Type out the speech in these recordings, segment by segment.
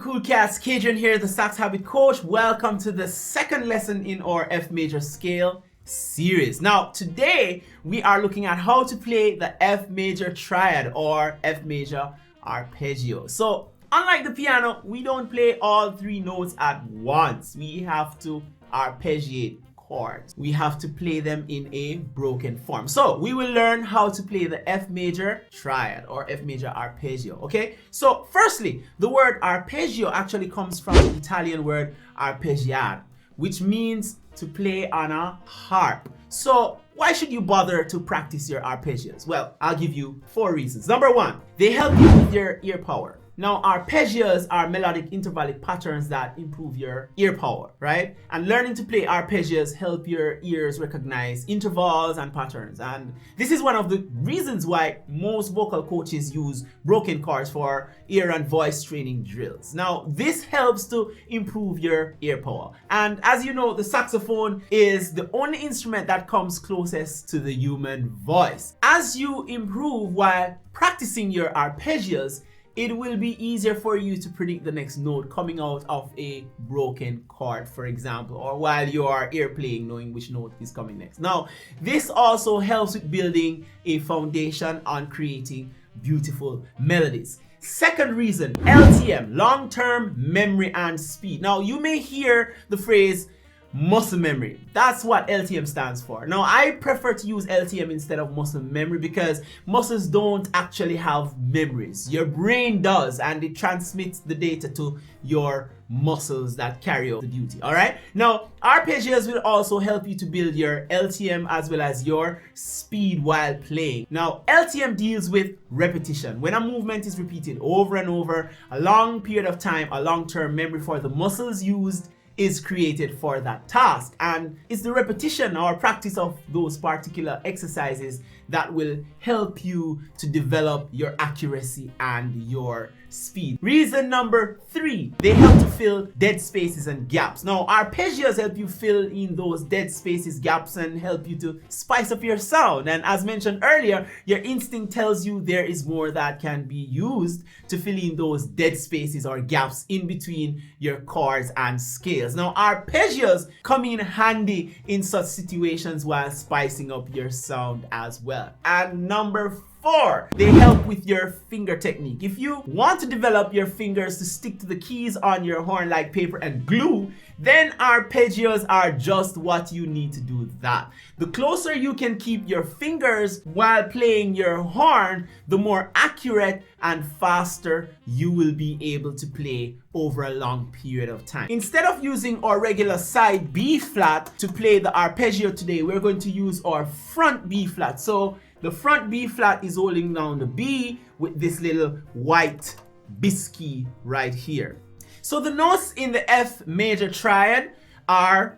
cool cats, Kadrian here, the Sax Habit Coach. Welcome to the second lesson in our F major scale series. Now, today we are looking at how to play the F major triad or F major arpeggio. So, unlike the piano, we don't play all three notes at once. We have to arpeggiate chords. We have to play them in a broken form. So we will learn how to play the F major triad or F major arpeggio. Okay, so firstly, the word arpeggio actually comes from the Italian word arpeggiare, which means to play on a harp. So why should you bother to practice your arpeggios? Well, I'll give you 4 reasons. Number 1, they help you with your ear power. Now, arpeggios are melodic intervallic patterns that improve your ear power, right? And learning to play arpeggios help your ears recognize intervals and patterns. And this is one of the reasons why most vocal coaches use broken chords for ear and voice training drills. Now, this helps to improve your ear power. And as you know, the saxophone is the only instrument that comes closest to the human voice. As you improve while practicing your arpeggios, it will be easier for you to predict the next note coming out of a broken chord, for example, or while you are ear playing, knowing which note is coming next. Now, this also helps with building a foundation on creating beautiful melodies. Second reason, LTM, long-term memory and speed. Now, you may hear the phrase muscle memory. That's what LTM stands for. Now, I prefer to use LTM instead of muscle memory because muscles don't actually have memories. Your brain does, and it transmits the data to your muscles that carry out the duty. All right. Now, arpeggios will also help you to build your LTM as well as your speed while playing. Now, LTM deals with repetition. When a movement is repeated over and over a long period of time, a long-term memory for the muscles used is created for that task, and it's the repetition or practice of those particular exercises that will help you to develop your accuracy and your speed. Reason number 3, they help to fill dead spaces and gaps. Now, arpeggios help you fill in those dead spaces, gaps, and help you to spice up your sound. And as mentioned earlier, your instinct tells you there is more that can be used to fill in those dead spaces or gaps in between your chords and scales. Now, arpeggios come in handy in such situations while spicing up your sound as well. And number 4, they help with your finger technique. If you want to develop your fingers to stick to the keys on your horn like paper and glue, then arpeggios are just what you need to do that. The closer you can keep your fingers while playing your horn, the more accurate and faster you will be able to play over a long period of time. Instead of using our regular side B flat to play the arpeggio today, we're going to use our front B flat. So the front B flat is holding down the B with this little white biscuit right here. So the notes in the F major triad are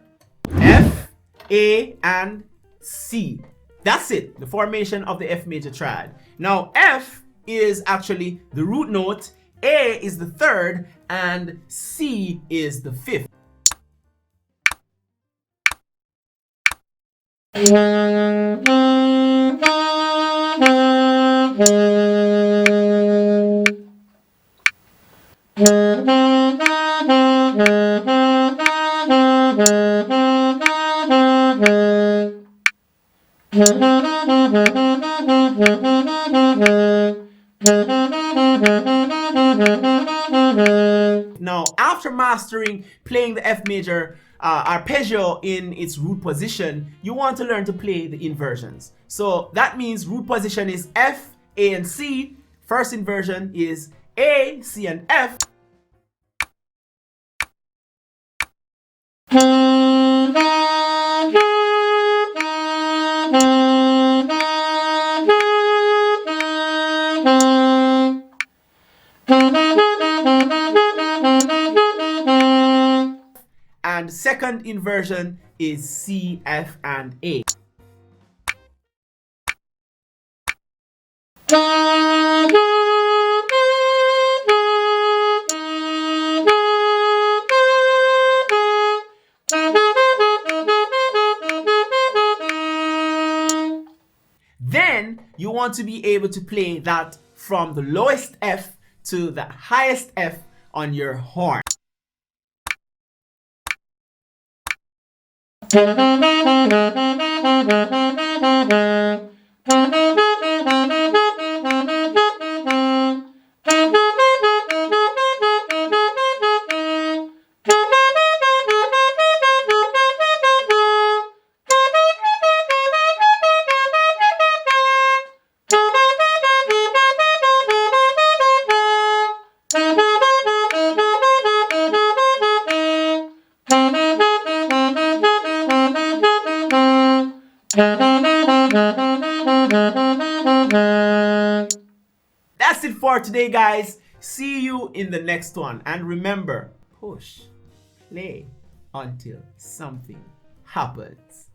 F, A, and C. That's it, the formation of the F major triad. Now, F is actually the root note, A is the 3rd, and C is the 5th. Now, after mastering playing the F major arpeggio in its root position, you want to learn to play the inversions. So that means root position is F, A, and C. First inversion is A, C, and F. And second inversion is C, F, and A. Then you want to be able to play that from the lowest F to the highest F on your horn. That's it for today, guys. See you in the next one. And remember, push, play until something happens.